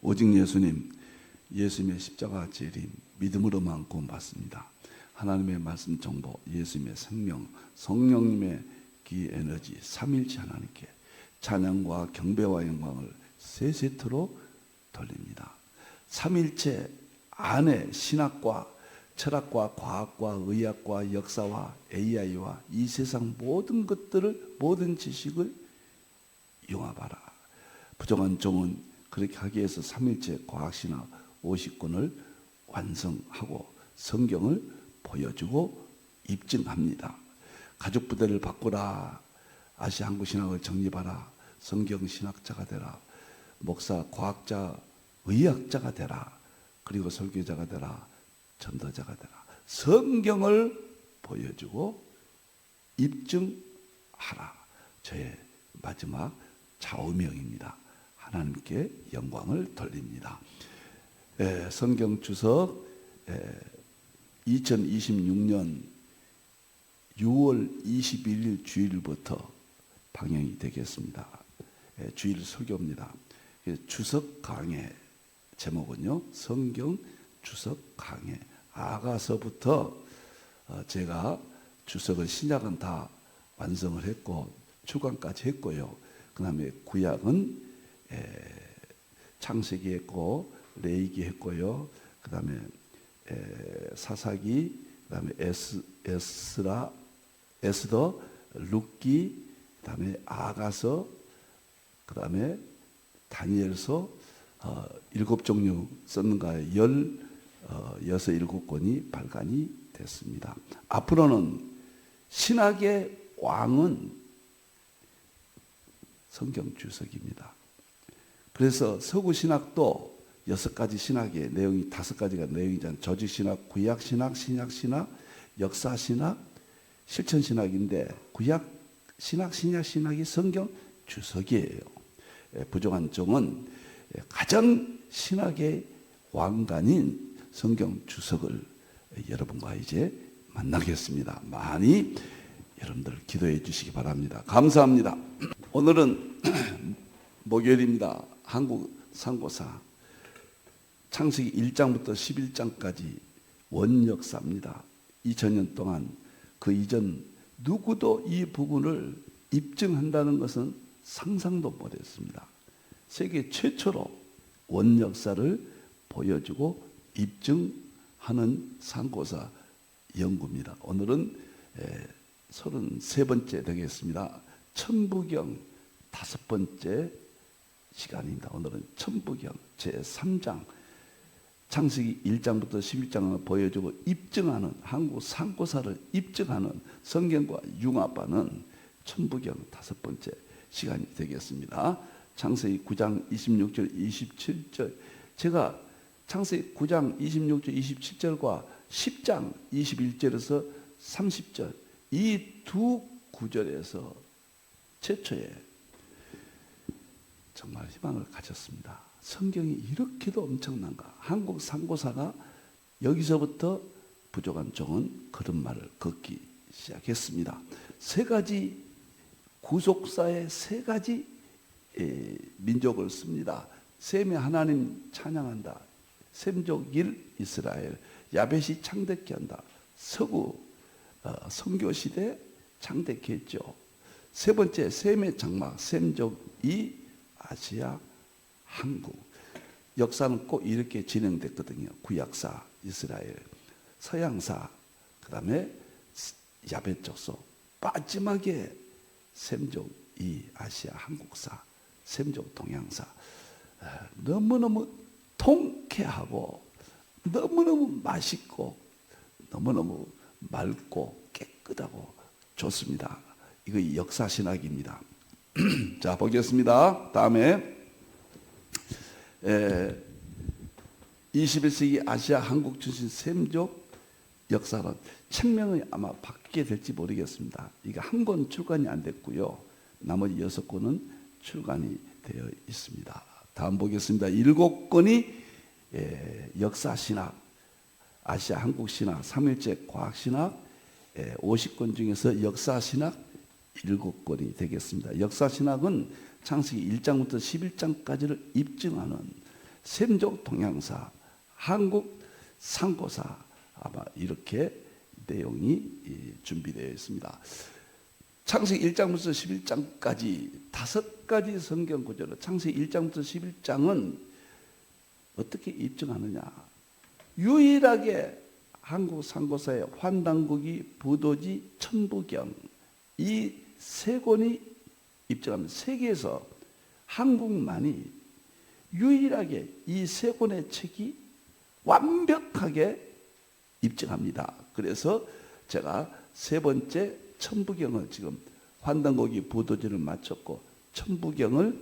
오직 예수님, 예수님의 십자가 재림, 믿음으로만 구원받습니다. 하나님의 말씀 정보, 예수님의 생명, 성령님의 기 에너지, 삼일체 하나님께 찬양과 경배와 영광을 세 세트로 돌립니다. 삼일체 안에 신학과 철학과 과학과 의학과 역사와 AI와 이 세상 모든 것들을, 모든 지식을 융합하라. 부정한 종은 그렇게 하기 위해서 삼일체 과학신학 50권을 완성하고 성경을 보여주고 입증합니다. 가족부대를 바꾸라. 아시아 한국신학을 정립하라. 성경신학자가 되라. 목사, 과학자, 의학자가 되라. 그리고 설교자가 되라. 전도자가 되라. 성경을 보여주고 입증하라. 저의 마지막 좌우명입니다. 하나님께 영광을 돌립니다. 성경 주석 2026년 6월 21일 주일부터 방영이 되겠습니다. 주일 설교입니다. 주석 강해 제목은요, 성경 주석 강해. 아가서부터 제가 주석을 신약은 다 완성을 했고 출간까지 했고요. 그 다음에 구약은 창세기 했고 레위기 했고요. 그 다음에 사사기, 그 다음에 에스더, 룻기, 그 다음에 아가서, 그 다음에 다니엘서 7종류 썼는가요? 7권이 발간이 됐습니다. 앞으로는 신학의 왕은 성경 주석입니다. 그래서 서구 신학도 6가지 신학의 내용이 5가지가 내용이잖아요. 조직신학, 구약신학, 신약신학, 역사신학, 실천신학인데 구약신학, 신약신학이 성경 주석이에요. 부정한 종은 가장 신학의 왕관인 성경 주석을 여러분과 이제 만나겠습니다. 많이 여러분들 기도해 주시기 바랍니다. 감사합니다. 오늘은 목요일입니다. 한국 상고사 창세기 1장부터 11장까지 원역사입니다. 2000년 동안 그 이전 누구도 이 부분을 입증한다는 것은 상상도 못했습니다. 세계 최초로 원역사를 보여주고 입증하는 상고사 연구입니다. 오늘은 33번째 되겠습니다. 천부경 5번째 시간입니다. 오늘은 천부경 제3장 창세기 1장부터 11장을 보여주고 입증하는, 한국 상고사를 입증하는, 성경과 융합하는 천부경 5번째 시간이 되겠습니다. 창세기 9장 26절 27절, 제가 창세기 9장 26절 27절과 10장 21절에서 30절 이 두 구절에서 최초에 정말 희망을 가졌습니다. 성경이 이렇게도 엄청난가? 한국 상고사가 여기서부터 부족한 종은 걸음마를 걷기 시작했습니다. 3가지 구속사의 3가지 민족을 씁니다. 셈의 하나님 찬양한다. 셈족 1 이스라엘, 야벳이 창대케 한다. 서구 선교시대 창대케 했죠. 3번째 셈의 장막, 셈족 2 아시아 한국. 역사는 꼭 이렇게 진행됐거든요. 구약사 이스라엘, 서양사, 그 다음에 야벳 족속, 마지막에 셈족 2 아시아 한국사, 셈족 동양사. 너무너무 통쾌하고 너무너무 맛있고 너무너무 맑고 깨끗하고 좋습니다. 이거 역사신학입니다. 자, 보겠습니다. 다음에 21세기 아시아 한국 출신 셈족 역사론 책명이 아마 바뀌게 될지 모르겠습니다. 이게 한 권 출간이 안 됐고요. 나머지 6권은 출간이 되어 있습니다. 다음 보겠습니다. 7권이 역사신학, 아시아 한국신학, 3일째 과학신학 50권 중에서 역사신학 7권이 되겠습니다. 역사신학은 창세기 1장부터 11장까지를 입증하는 샘족 동향사, 한국 상고사 아마 이렇게 내용이 준비되어 있습니다. 창세기 1장부터 11장까지 5가지 성경 구절로 창세기 1장부터 11장은 어떻게 입증하느냐? 유일하게 한국 상고사의 환단국이, 부도지, 천부경 이 세 권이 입증합니다. 세계에서 한국만이 유일하게 이 세 권의 책이 완벽하게 입증합니다. 그래서 제가 세 번째 천부경을 지금 환단국이, 부도지를 마쳤고 천부경을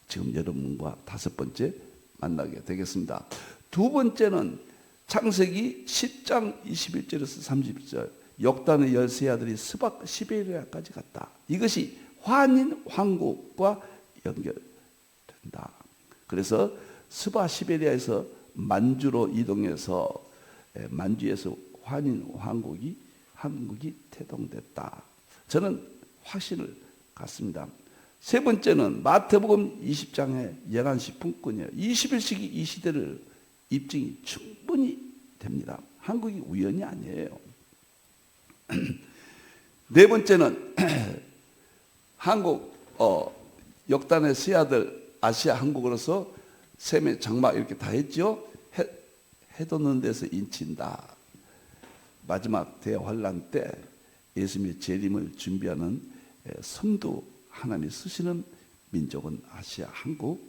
지금 여러분과 5번째 만나게 되겠습니다. 두 번째는 창세기 10장 21절에서 30절 역단의 13 아들이 스바 시베리아까지 갔다. 이것이 환인 왕국과 연결된다. 그래서 스바 시베리아에서 만주로 이동해서 만주에서 환인 한국이 태동됐다. 저는 확신을 갖습니다. 세 번째는 마태복음 20장의 예언 10분권이에요. 21세기 이 시대를 입증이 충분히 됩니다. 한국이 우연이 아니에요. 네 번째는 한국 역단의 세 아들 아시아 한국으로서 셈의 장막 이렇게 다 했죠. 해돋는 데서 인친다. 마지막 대환란 때 예수님의 재림을 준비하는 선두 하나님이 쓰시는 민족은 아시아 한국,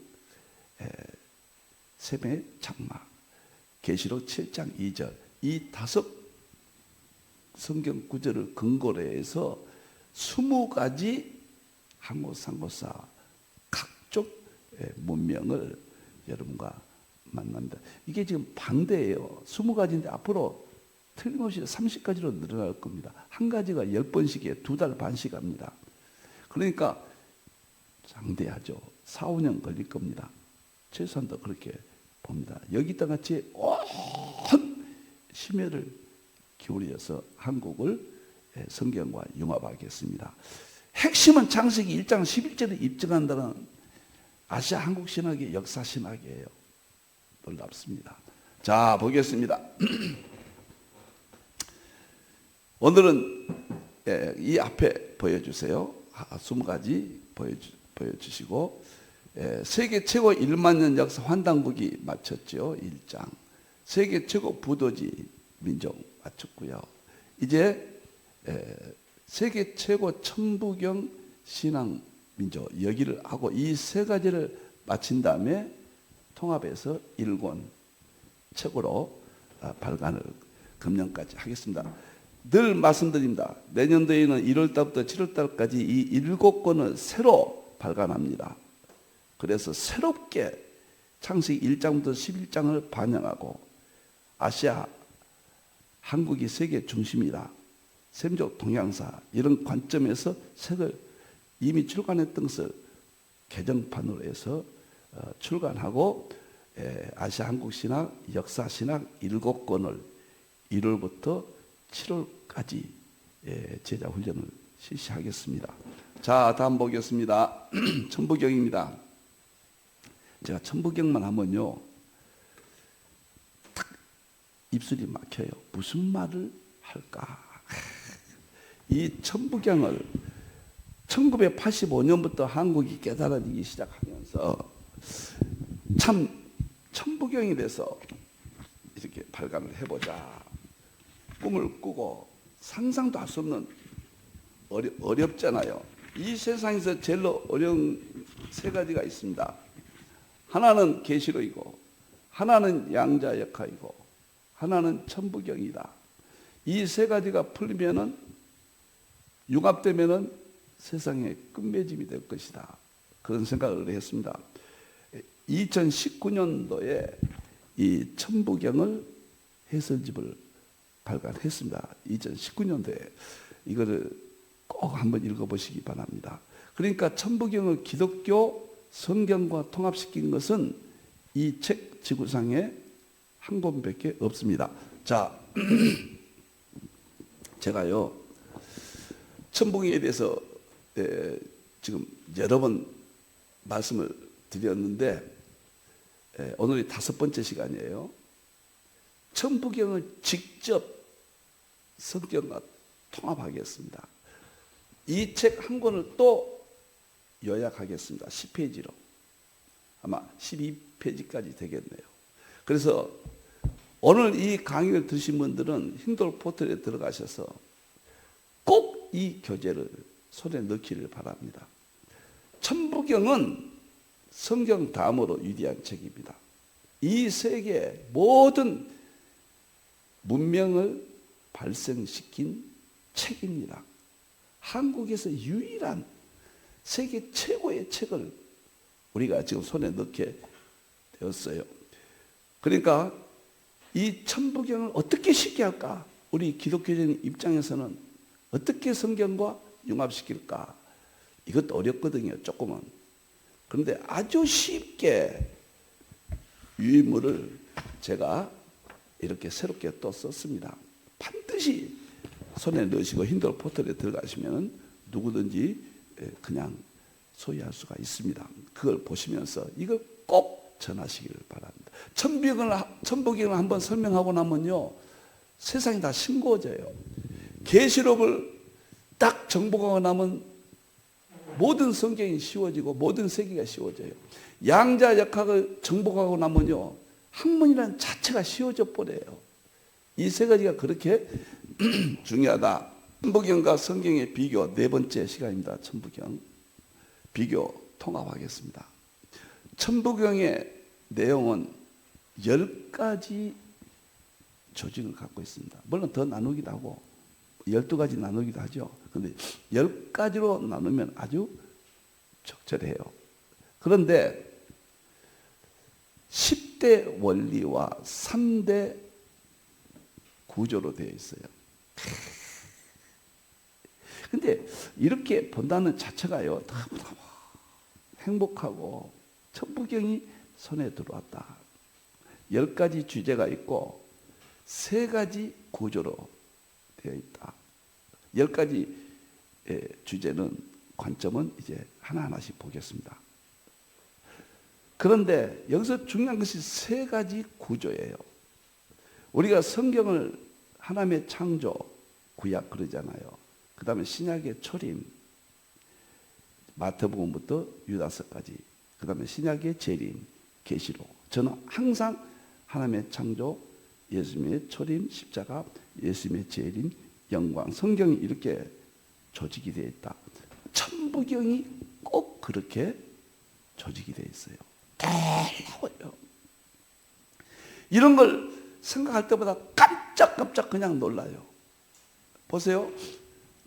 셈의 장막, 계시록 7장 2절 이 5 성경 구절을 근거로 해서 20가지 한국 상고사 각종 문명을 여러분과 만납니다. 이게 지금 반대예요. 20가지인데 앞으로 틀림없이 30가지로 늘어날 겁니다. 한 가지가 10번씩에 2달 반씩 합니다. 그러니까 장대하죠. 4, 5년 걸릴 겁니다. 최소한도 그렇게 봅니다. 여기다 같이 온 심혈을 기울여서 한국을 성경과 융합하겠습니다. 핵심은 창세기 1장 11절에 입증한다는 아시아 한국 신학의 역사 신학이에요. 놀랍습니다. 자, 보겠습니다. 오늘은 이 앞에 보여주세요. 20가지 보여주시고 세계 최고 1만 년 역사 환단국이 마쳤죠. 1장. 세계 최고 부도지 민족 마쳤고요. 이제 세계 최고 천부경 신앙 민족 여기를 하고 이 3가지를 마친 다음에 통합해서 1권 책으로 발간을 금년까지 하겠습니다. 늘 말씀드립니다. 내년도에는 1월달부터 7월달까지 이 7권을 새로 발간합니다. 그래서 새롭게 창세기 1장부터 11장을 반영하고 아시아 한국이 세계 중심이다. 샘족 동향사 이런 관점에서 책을 이미 출간했던 것을 개정판으로 해서 출간하고 아시아 한국 신학, 역사 신학 7권을 1월부터 7월까지 제자 훈련을 실시하겠습니다. 자, 다음 보겠습니다. 천부경입니다. 제가 천부경만 하면요 딱 입술이 막혀요. 무슨 말을 할까? 이 천부경을 1985년부터 한국이 깨달아지기 시작하면서 참 천부경에 대해서 이렇게 발간을 해보자 꿈을 꾸고 상상도 할 수 없는 어렵잖아요. 이 세상에서 제일 어려운 3가지가 있습니다. 하나는 계시록이고 하나는 양자역학이고 하나는 천부경이다. 이 3가지가 풀리면은 융합되면은 세상의 끝맺음이 될 것이다. 그런 생각을 했습니다. 2019년도에 이 천부경을 해설집을 발간했습니다. 2019년도에 이거를 꼭 한번 읽어보시기 바랍니다. 그러니까 천부경을 기독교 성경과 통합시킨 것은 이 책 지구상에 한 권밖에 없습니다. 자, 제가요 천부경에 대해서 지금 여러 번 말씀을 드렸는데 오늘이 5번째 시간이에요. 천부경을 직접 성경과 통합하겠습니다. 이 책 한 권을 또 요약하겠습니다. 10페이지로. 아마 12페이지까지 되겠네요. 그래서 오늘 이 강의를 들으신 분들은 힌돌 포털에 들어가셔서 꼭 이 교재를 손에 넣기를 바랍니다. 천부경은 성경 다음으로 위대한 책입니다. 이 세계의 모든 문명을 발생시킨 책입니다. 한국에서 유일한 세계 최고의 책을 우리가 지금 손에 넣게 되었어요. 그러니까 이 천부경을 어떻게 쉽게 할까? 우리 기독교적인 입장에서는 어떻게 성경과 융합시킬까? 이것도 어렵거든요, 조금은. 그런데 아주 쉽게 유인물을 제가 이렇게 새롭게 또 썼습니다. 반드시 손에 넣으시고 힌돌 포털에 들어가시면 누구든지 그냥 소유할 수가 있습니다. 그걸 보시면서 이걸 꼭 전하시기를 바랍니다. 천부경을 한번 설명하고 나면요, 세상이 다 싱거워져요. 계시록을 딱 정복하고 나면 모든 성경이 쉬워지고 모든 세계가 쉬워져요. 양자역학을 정복하고 나면요, 학문이란 자체가 쉬워져 버려요. 이 세 가지가 그렇게 중요하다. 천부경과 성경의 비교, 4번째 시간입니다. 천부경 비교 통합하겠습니다. 천부경의 내용은 10가지 조직을 갖고 있습니다. 물론 더 나누기도 하고 12가지 나누기도 하죠. 그런데 10가지로 나누면 아주 적절해요. 그런데 10대 원리와 3대 구조로 되어 있어요. 근데 이렇게 본다는 자체가요, 너무너무 행복하고 천부경이 손에 들어왔다. 10가지 주제가 있고 3가지 구조로 되어 있다. 10가지 주제는, 관점은 이제 하나하나씩 보겠습니다. 그런데 여기서 중요한 것이 3가지 구조예요. 우리가 성경을 하나님의 창조, 구약 그러잖아요. 그 다음에 신약의 초림, 마태복음부터 유다서까지, 그 다음에 신약의 재림, 계시록. 저는 항상 하나님의 창조, 예수님의 초림, 십자가, 예수님의 재림, 영광, 성경이 이렇게 조직이 되어 있다. 천부경이 꼭 그렇게 조직이 되어 있어요. 놀라워요. 이런 걸 생각할 때마다 깜짝깜짝 그냥 놀라요. 보세요.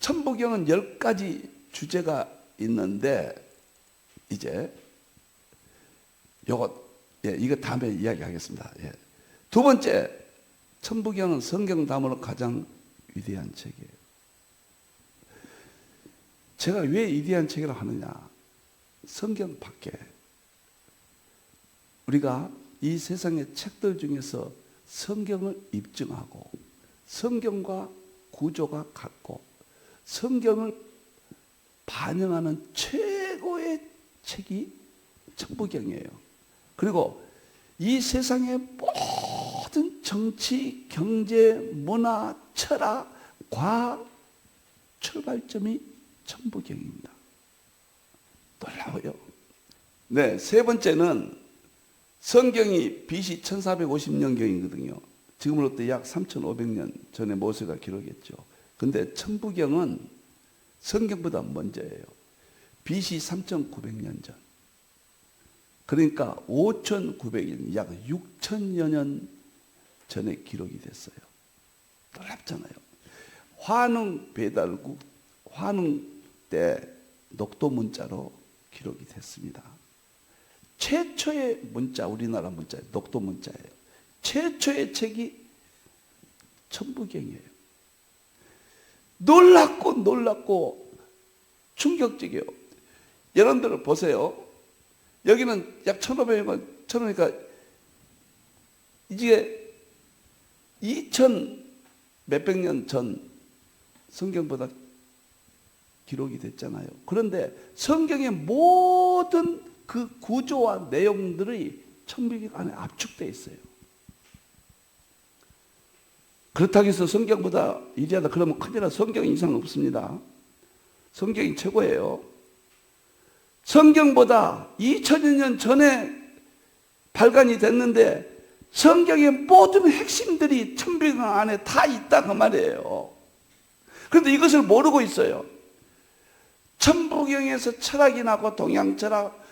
천부경은 10가지 주제가 있는데, 이제 이거 다음에 이야기하겠습니다. 2번째, 천부경은 성경 다음으로 가장 위대한 책이에요. 제가 왜 위대한 책이라고 하느냐? 성경 밖에 우리가 이 세상의 책들 중에서 성경을 입증하고 성경과 구조가 같고 성경을 반영하는 최고의 책이 천부경이에요. 그리고 이 세상의 모든 정치, 경제, 문화, 철학, 과학 출발점이 천부경입니다. 놀라워요. 네, 3번째는 성경이 BC 1450년경이거든요. 지금으로부터 약 3500년 전에 모세가 기록했죠. 근데 천부경은 성경보다 먼저예요. BC 3900년 전. 그러니까 5900년, 약 6000여 년 전에 기록이 됐어요. 놀랍잖아요. 환웅 배달국, 환웅 때 녹도 문자로 기록이 됐습니다. 최초의 문자, 우리나라 문자, 녹도 문자예요. 최초의 책이 천부경이에요. 놀랍고 충격적이에요. 여러분들 보세요. 여기는 약 1500년, 그러니까 이제 2000 몇백 년 전 성경보다 기록이 됐잖아요. 그런데 성경의 모든 그 구조와 내용들이 천부경 안에 압축되어 있어요. 그렇다고 해서 성경보다 위대하다 그러면 큰일 나. 성경 이상 없습니다. 성경이 최고예요. 성경보다 2000여 년 전에 발간이 됐는데 성경의 모든 핵심들이 천부경 안에 다 있다 그 말이에요. 그런데 이것을 모르고 있어요. 천부경에서 철학이 나고 동양 철학,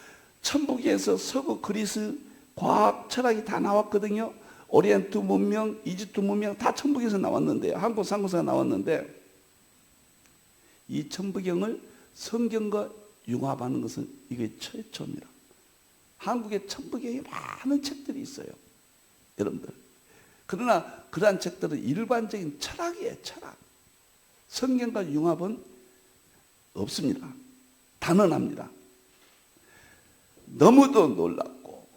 천부경에서 서구 그리스 과학 철학이 다 나왔거든요. 오리엔트 문명, 이집트 문명 다 천부경에서 나왔는데요. 한국 상고사가 나왔는데 이 천부경을 성경과 융합하는 것은 이게 최초입니다. 한국에 천부경에 많은 책들이 있어요. 여러분들. 그러나 그러한 책들은 일반적인 철학이에요. 철학. 성경과 융합은 없습니다. 단언합니다. 너무도 놀랍고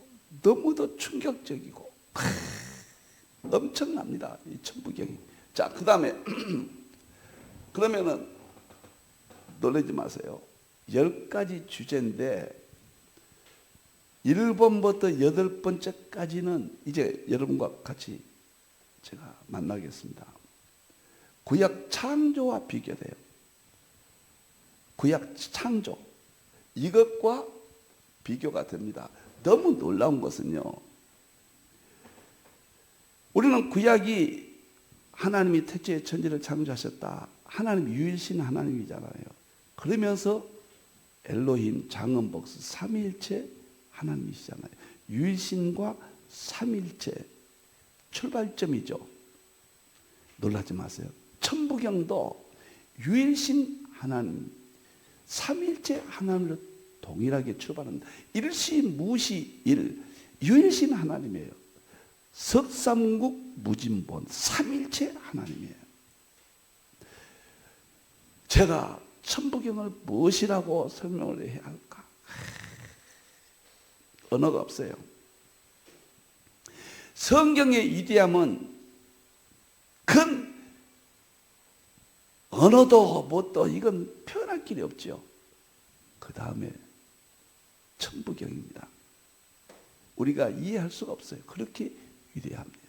너무도 충격적이고 엄청납니다. 이 천부경이. 자, 그 다음에 그러면은 놀라지 마세요. 10가지 주제인데 1번부터 8번째까지는 이제 여러분과 같이 제가 만나겠습니다. 구약 창조와 비교돼요. 구약 창조. 이것과 비교가 됩니다. 너무 놀라운 것은요. 우리는 구약이 하나님이 태초에 천지를 창조하셨다. 하나님 유일신 하나님이잖아요. 그러면서 엘로힘, 장엄복수, 삼위일체 하나님이시잖아요. 유일신과 삼위일체 출발점이죠. 놀라지 마세요. 천부경도 유일신 하나님, 삼위일체 하나님으로 동일하게 출발합니다. 일시무시일, 유일신 하나님이에요. 석삼국 무진본, 삼위일체 하나님이에요. 제가 천부경을 무엇이라고 설명을 해야 할까? 언어가 없어요. 성경의 위대함은 큰 언어도 뭣도 이건 표현할 길이 없죠. 그 다음에 천부경입니다. 우리가 이해할 수가 없어요. 그렇게 위대합니다.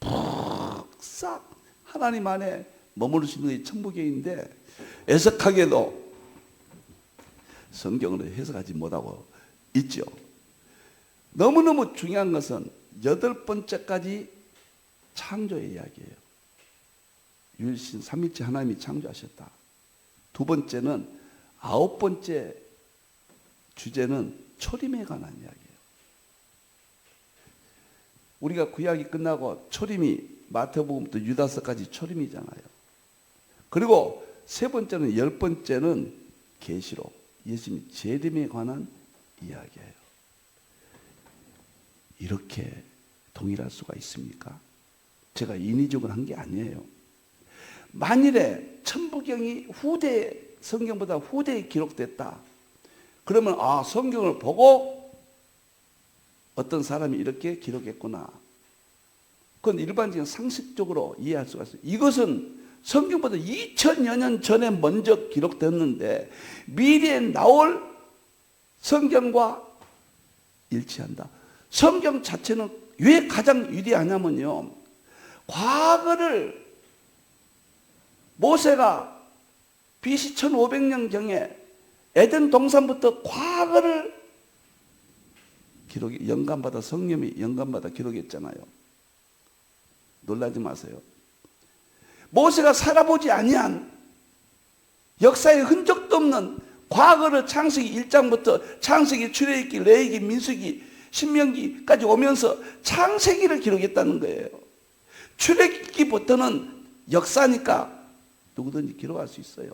푹싹 하나님 안에 머무르시는 게 천부경인데 애석하게도 성경으로 해석하지 못하고 있죠. 너무너무 중요한 것은 8번째까지 창조의 이야기예요. 유일신 삼위일체 하나님이 창조하셨다. 2번째는 9번째 주제는 초림에 관한 이야기예요. 우리가 구약이 끝나고 초림이 마태복음부터 유다서까지 초림이잖아요. 그리고 3번째는 10번째는 계시록, 예수님 재림에 관한 이야기예요. 이렇게 동일할 수가 있습니까? 제가 인위적으로 한 게 아니에요. 만일에 천부경이 성경보다 후대에 기록됐다. 그러면 성경을 보고 어떤 사람이 이렇게 기록했구나. 그건 일반적인 상식적으로 이해할 수가 있어요. 이것은 성경보다 2000여 년 전에 먼저 기록됐는데 미래에 나올 성경과 일치한다. 성경 자체는 왜 가장 위대하냐면요. 과거를 모세가 BC 1500년경에 에덴 동산부터 과거를 영감받아 성령이 영감받아 기록했잖아요. 놀라지 마세요. 모세가 살아보지 아니한 역사의 흔적도 없는 과거를 창세기 1장부터 창세기, 출애굽기, 레위기, 민수기, 신명기까지 오면서 창세기를 기록했다는 거예요. 출애굽기부터는 역사니까 누구든지 기록할 수 있어요.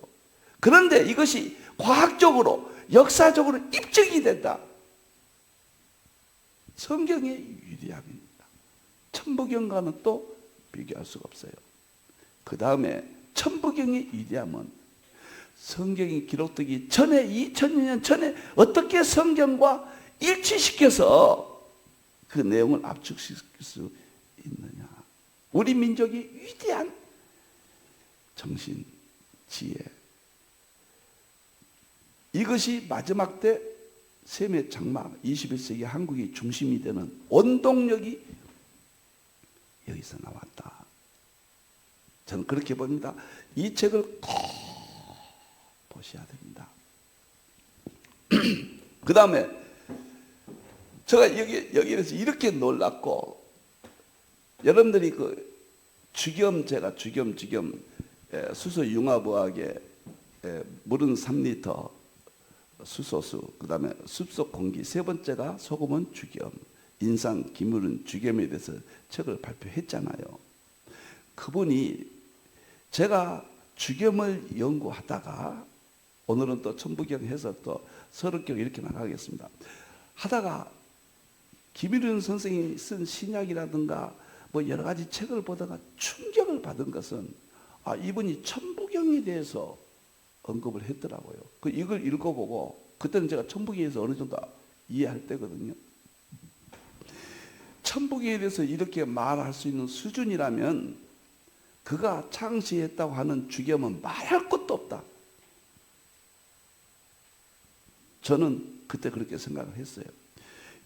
그런데 이것이 과학적으로, 역사적으로 입증이 된다. 성경의 위대함입니다. 천부경과는 또 비교할 수가 없어요. 그 다음에 천부경의 위대함은 성경이 기록되기 전에 2000년 전에 어떻게 성경과 일치시켜서 그 내용을 압축시킬 수 있느냐. 우리 민족이 위대한 정신, 지혜. 이것이 마지막 때 셈의 장막, 21세기 한국이 중심이 되는 원동력이 여기서 나왔다. 저는 그렇게 봅니다. 이 책을 꼭 보셔야 됩니다. 그 다음에 제가 여기에서 이렇게 놀랐고, 여러분들이 그 제가 주겸 수소 융합의학에 물은 3리터, 수소수, 그 다음에 숲속 공기, 세 번째가 소금은 주겸, 인상 기물은 주겸에 대해서 책을 발표했잖아요. 그분이 제가 주겸을 연구하다가, 오늘은 또 천부경 해서 또 서른경 이렇게 나가겠습니다. 하다가 김일윤 선생님이 쓴 신약이라든가 뭐 여러 가지 책을 보다가 충격을 받은 것은, 이분이 천부경에 대해서 언급을 했더라고요. 이걸 읽어보고, 그때는 제가 천부경에서 어느 정도 이해할 때거든요. 천부경에 대해서 이렇게 말할 수 있는 수준이라면 그가 창시했다고 하는 주겸은 말할 것도 없다. 저는 그때 그렇게 생각을 했어요.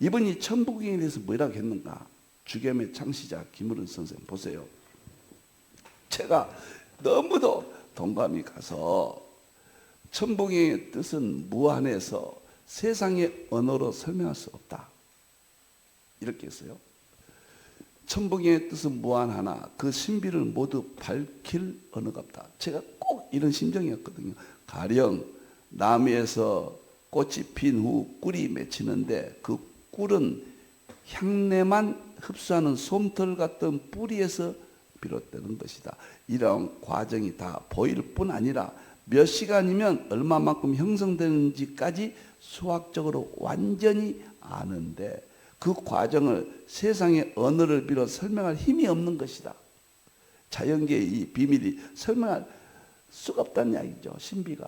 이분이 천부경에 대해서 뭐라고 했는가? 주겸의 창시자 김을은 선생 보세요. 제가 너무도 동감이 가서, 천부경의 뜻은 무한해서 세상의 언어로 설명할 수 없다, 이렇게 했어요. 천부경의 뜻은 무한하나 그 신비를 모두 밝힐 언어가 없다. 제가 꼭 이런 심정이었거든요. 가령 나무에서 꽃이 핀 후 꿀이 맺히는데 그 꿀은 향내만 흡수하는 솜털 같은 뿌리에서 비롯되는 것이다. 이런 과정이 다 보일 뿐 아니라 몇 시간이면 얼마만큼 형성되는지까지 수학적으로 완전히 아는데 그 과정을 세상의 언어를 비롯 설명할 힘이 없는 것이다. 자연계의 이 비밀이 설명할 수가 없다는 이야기죠. 신비가.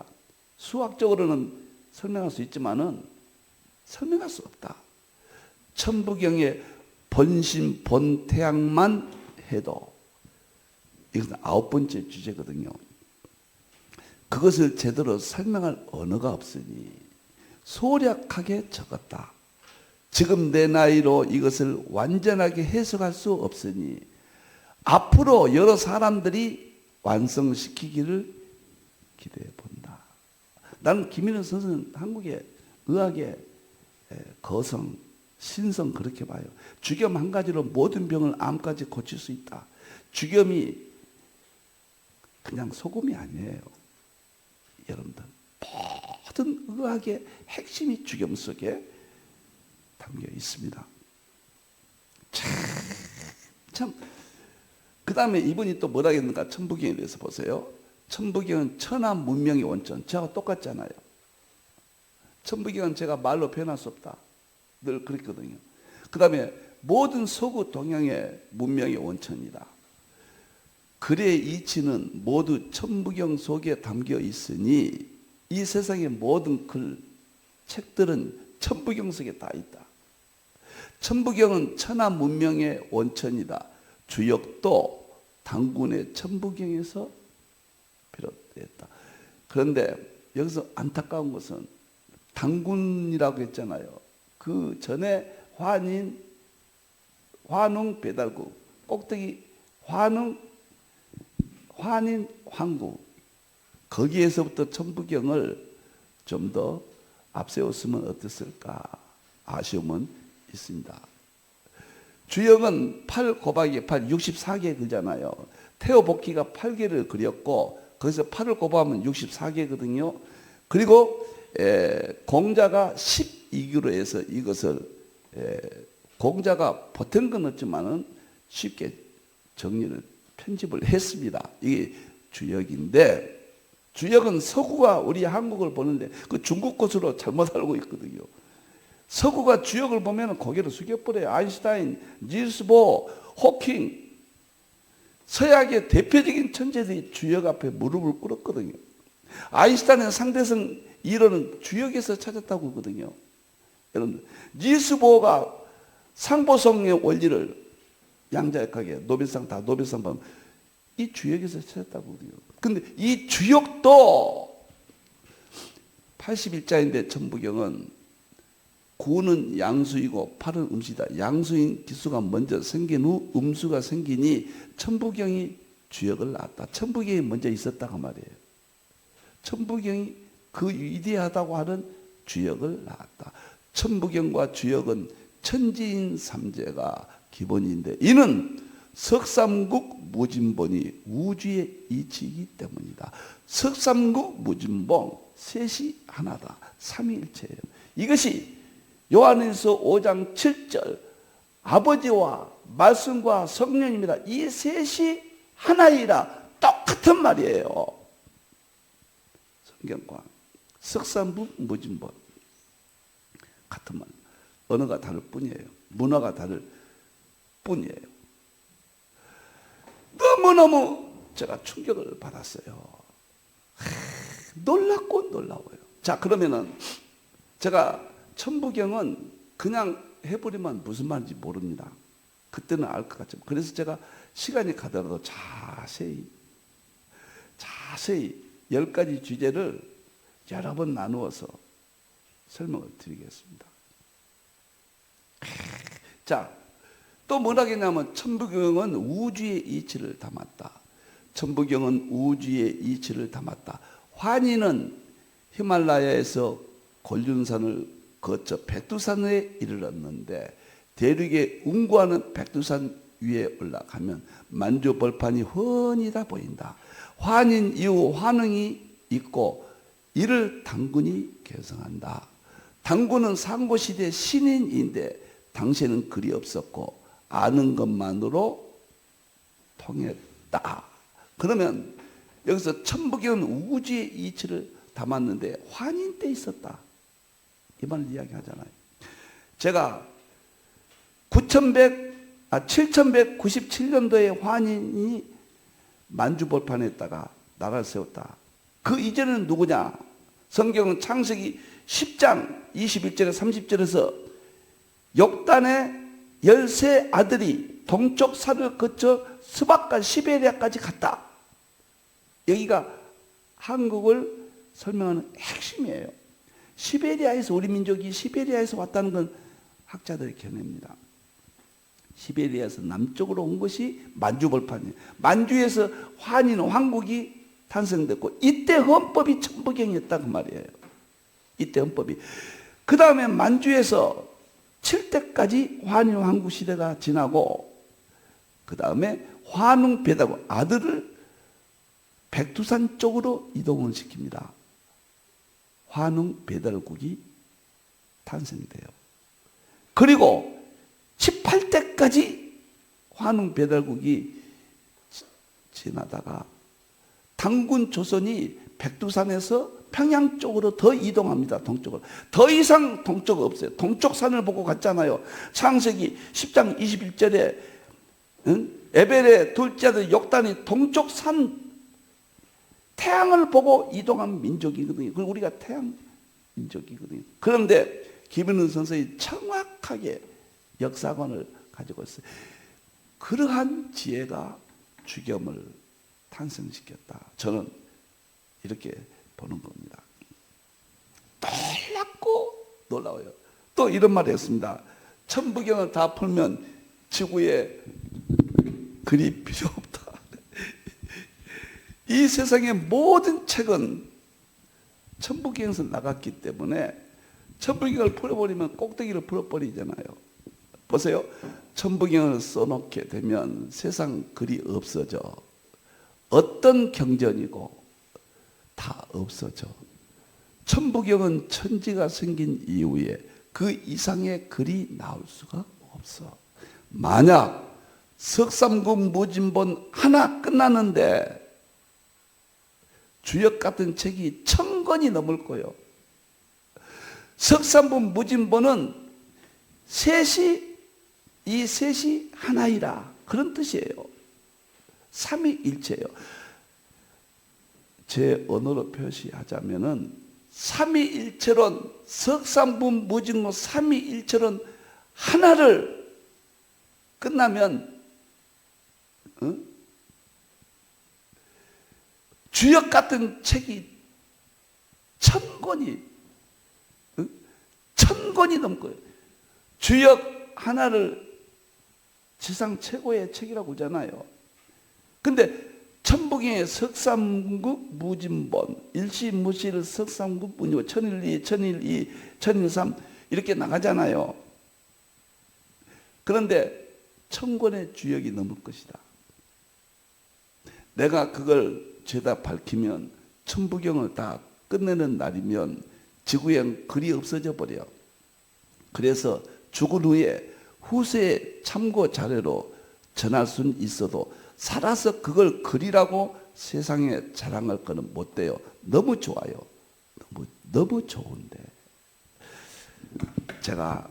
수학적으로는 설명할 수 있지만은 설명할 수 없다. 천부경의 본신 본태양만 해도, 이것은 9번째 주제거든요. 그것을 제대로 설명할 언어가 없으니 소략하게 적었다. 지금 내 나이로 이것을 완전하게 해석할 수 없으니 앞으로 여러 사람들이 완성시키기를 기대해 본다. 나는 김일은 선생은 한국의 의학의 거성, 신성 그렇게 봐요. 주겸 한 가지로 모든 병을 암까지 고칠 수 있다. 주겸이 그냥 소금이 아니에요. 여러분들, 모든 의학의 핵심이 주겸 속에 담겨 있습니다. 참. 그 다음에 이분이 또 뭐라 했는가? 천부경에 대해서 보세요. 천부경은 천하 문명의 원천. 저하고 똑같잖아요. 천부경은 제가 말로 표현할 수 없다, 늘 그랬거든요. 그 다음에 모든 서구 동양의 문명의 원천이다. 글의 이치는 모두 천부경 속에 담겨 있으니 이 세상의 모든 글, 책들은 천부경 속에 다 있다. 천부경은 천하 문명의 원천이다. 주역도 당군의 천부경에서 비롯됐다. 그런데 여기서 안타까운 것은 당군이라고 했잖아요. 그 전에 환웅 배달국, 꼭대기 환인 황국, 거기에서부터 천부경을 좀 더 앞세웠으면 어땠을까 아쉬움은 있습니다. 주역은 8 곱하기 8, 64개 그잖아요. 태오복희가 8개를 그렸고 거기서 8을 곱하면 64개거든요. 그리고 공자가 12기로 해서 이것을 공자가 보탠 건 없지만은 쉽게 정리를 편집을 했습니다. 이게 주역인데, 주역은 서구가 우리 한국을 보는데 그 중국 것으로 잘못 알고 있거든요. 서구가 주역을 보면 고개를 숙여버려요. 아인슈타인, 니일스 보어, 호킹, 서약의 대표적인 천재들이 주역 앞에 무릎을 꿇었거든요. 아인슈타인의 상대성 이론은 주역에서 찾았다고 하거든요. 여러분, 니일스 보어가 상보성의 원리를 양자역학에 노벨상 받으면 이 주역에서 찾았다고 하거든요. 근데 이 주역도 81자인데 천부경은 구는 양수이고 팔은 음수이다. 양수인 기수가 먼저 생긴 후 음수가 생기니 천부경이 주역을 낳았다. 천부경이 먼저 있었다고 말이에요. 천부경이 그 위대하다고 하는 주역을 낳았다. 천부경과 주역은 천지인 삼재가 기본인데 이는 석삼국 무진본이 우주의 이치이기 때문이다. 석삼국 무진본 셋이 하나다. 삼위일체예요. 이것이 요한일서 5장 7절 아버지와 말씀과 성령입니다. 이 셋이 하나이라 똑같은 말이에요. 성경과 석삼국 무진본 같은 말. 언어가 다를 뿐이에요. 문화가 다를 뿐이에요. 너무너무 제가 충격을 받았어요. 놀랍고 놀라워요. 자, 그러면은 제가 천부경은 그냥 해버리면 무슨 말인지 모릅니다. 그때는 알 것 같지만. 그래서 제가 시간이 가더라도 자세히 10가지 주제를 여러 번 나누어서 설명을 드리겠습니다. 자, 또 뭐라겠냐면 천부경은 우주의 이치를 담았다. 천부경은 우주의 이치를 담았다. 환희는 히말라야에서 곤륜산을 거쳐 백두산에 이르렀는데 대륙의 운구하는 백두산 위에 올라가면 만주벌판이 훤히 다 보인다. 환인 이후 환흥이 있고 이를 당군이 개성한다. 당군은 상고시대 신인인데 당시에는 글이 없었고 아는 것만으로 통했다. 그러면 여기서 천부경은 우주의 이치를 담았는데 환인 때 있었다. 이 말을 이야기하잖아요. 제가 7197년도에 환인이 만주벌판에다가 나라를 세웠다. 그 이전에는 누구냐? 성경은 창세기 10장 21절에 30절에서 욕단의 13 아들이 동쪽 산을 거쳐 스바과 시베리아까지 갔다. 여기가 한국을 설명하는 핵심이에요. 시베리아에서 우리 민족이 시베리아에서 왔다는 건 학자들의 견해입니다. 시베리아에서 남쪽으로 온 것이 만주벌판이에요. 만주에서 환인 왕국이 탄생됐고 이때 헌법이 천부경이었다 그 말이에요. 이때 헌법이. 그 다음에 만주에서 7대까지 환인 왕국 시대가 지나고 그 다음에 환웅 배다고 아들을 백두산 쪽으로 이동을 시킵니다. 환웅 배달국이 탄생돼요. 그리고 18대까지 환웅 배달국이 지나다가 당군 조선이 백두산에서 평양 쪽으로 더 이동합니다. 동쪽으로. 더 이상 동쪽 없어요. 동쪽 산을 보고 갔잖아요. 창세기 10장 21절에 에벨의 둘째 아들 욕단이 동쪽 산 태양을 보고 이동한 민족이거든요. 그리고 우리가 태양 민족이거든요. 그런데 김윤은 선생이 정확하게 역사관을 가지고 있어요. 그러한 지혜가 주겸을 탄생시켰다. 저는 이렇게 보는 겁니다. 놀랍고 놀라워요. 또 이런 말을 했습니다. 천부경을 다 풀면 지구에 글이 필요 없다. 이 세상의 모든 책은 천부경에서 나갔기 때문에 천부경을 풀어버리면 꼭대기를 풀어버리잖아요. 보세요. 천부경을 써놓게 되면 세상 글이 없어져. 어떤 경전이고 다 없어져. 천부경은 천지가 생긴 이후에 그 이상의 글이 나올 수가 없어. 만약 석삼국 무진본 하나 끝나는데 주역 같은 책이 1000권이 넘을 거예요. 석삼국 무진본은 이 셋이 하나이라 그런 뜻이에요. 삼위일체예요. 제 언어로 표시하자면은 삼위일체론 석삼분 무진본 삼위일체론 하나를 끝나면 주역 같은 책이 1000권이 권이 넘고요. 주역 하나를 지상 최고의 책이라고 하잖아요. 근데 천부경의 석삼국 무진본, 일시무실 석삼국 무진본, 천일이, 천일이, 천일삼 이렇게 나가잖아요. 그런데 천권의 주역이 넘을 것이다. 내가 그걸 죄다 밝히면 천부경을 다 끝내는 날이면 지구에 글이 없어져 버려. 그래서 죽은 후에 후세의 참고 자료로 전할 수는 있어도 살아서 그걸 글이라고 세상에 자랑할 거는 못 돼요. 너무 좋아요. 너무 좋은데 제가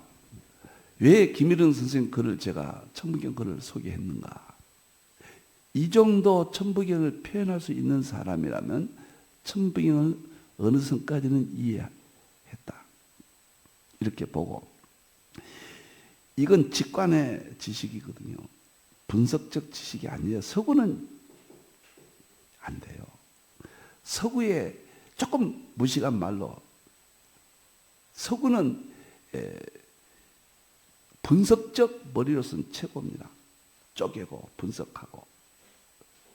왜 김일은 선생님 글을 제가 천부경 글을 소개했는가? 이 정도 천부경을 표현할 수 있는 사람이라면 천부경을 어느 선까지는 이해했다. 이렇게 보고 이건 직관의 지식이거든요. 분석적 지식이 아니에요. 서구는 안 돼요. 서구에 조금 무식한 말로 서구는 분석적 머리로서는 최고입니다. 쪼개고 분석하고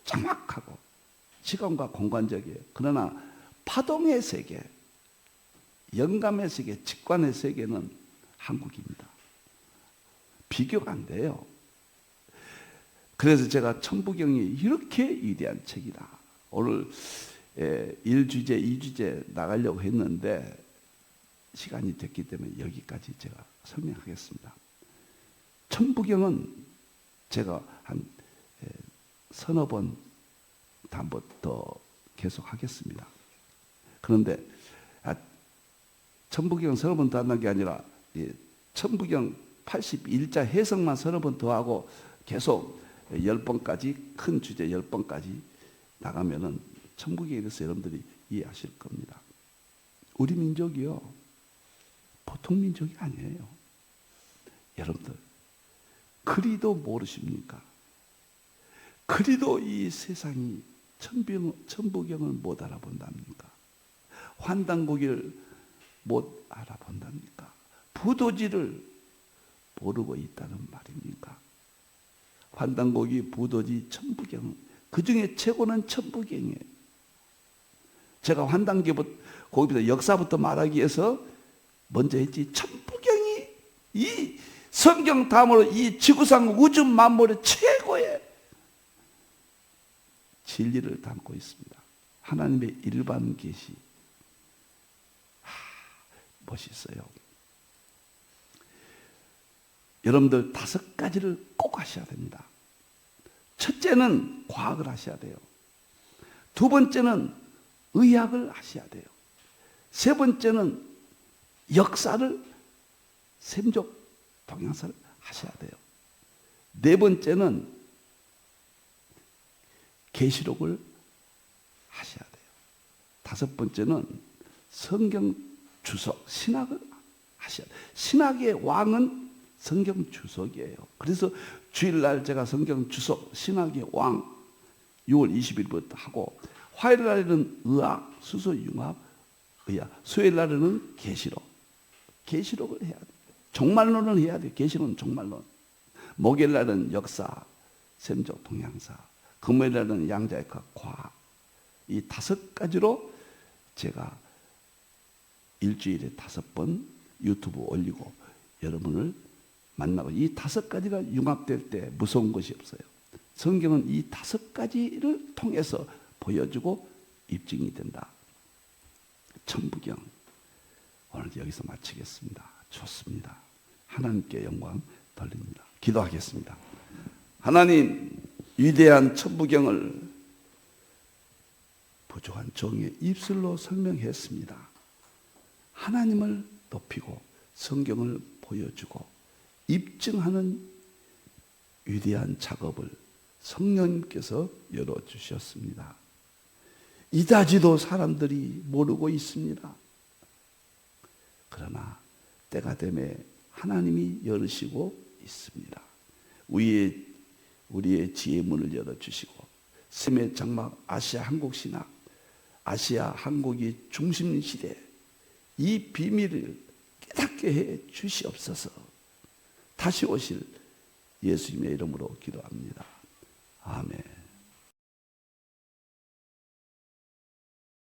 정확하고 시간과 공간적이에요. 그러나 파동의 세계, 영감의 세계, 직관의 세계는 한국입니다. 비교가 안 돼요. 그래서 제가 천부경이 이렇게 위대한 책이다. 오늘 1주제, 2주제 나가려고 했는데 시간이 됐기 때문에 여기까지 제가 설명하겠습니다. 천부경은 제가 한 서너 번 더 계속 하겠습니다. 그런데 천부경 서너 번 더 한다는 게 아니라 천부경 81자 해석만 서너 번 더 하고 계속 10번까지 큰 주제 10번까지 나가면은 천부경에 대해서 여러분들이 이해하실 겁니다. 우리 민족이요 보통 민족이 아니에요. 여러분들 그리도 모르십니까? 그리도 이 세상이 천부경을 못 알아본답니까? 환단고기를 못 알아본답니까? 부도지를 모르고 있다는 말입니까? 환단고기, 부도지, 천부경 그 중에 최고는 천부경이에요. 제가 환단고기부터 역사부터 말하기 위해서 먼저 했지. 천부경이 이 성경 다음으로 이 지구상 우주 만물의 최고의 진리를 담고 있습니다. 하나님의 일반 계시. 멋있어요. 여러분들 5가지를 꼭 하셔야 됩니다. 첫째는 과학을 하셔야 돼요. 두 번째는 의학을 하셔야 돼요. 세 번째는 역사를 셈족 동양사를 하셔야 돼요. 네 번째는 계시록을 하셔야 돼요. 다섯 번째는 성경 주석, 신학을 하셔야 돼요. 신학의 왕은 성경 주석이에요. 그래서 주일날 제가 성경 주석, 신학의 왕 6월 20일부터 하고 화요일 날에는 의학, 수소, 융합, 의학, 수요일 날에는 계시록, 계시록을 해야 돼요. 종말론을 해야 돼요. 계시록은 종말론. 목요일 날은 역사, 셈족, 동양사, 금요일 날은 양자역학, 과학. 이 5가지로 제가 일주일에 5번 유튜브 올리고 여러분을 만나고 이 5가지가 융합될 때 무서운 것이 없어요. 성경은 이 5가지를 통해서 보여주고 입증이 된다. 천부경 오늘 여기서 마치겠습니다. 좋습니다. 하나님께 영광 돌립니다. 기도하겠습니다. 하나님 위대한 천부경을 부족한 종의 입술로 설명했습니다. 하나님을 높이고 성경을 보여주고 입증하는 위대한 작업을 성령님께서 열어주셨습니다. 이다지도 사람들이 모르고 있습니다. 그러나 때가 되매 하나님이 열으시고 있습니다. 우리의 지혜의 문을 열어주시고 셈의 장막 아시아 한국신학, 아시아 한국이 중심시대 이 비밀을 깨닫게 함께 해 주시옵소서. 다시 오실 예수님의 이름으로 기도합니다. 아멘.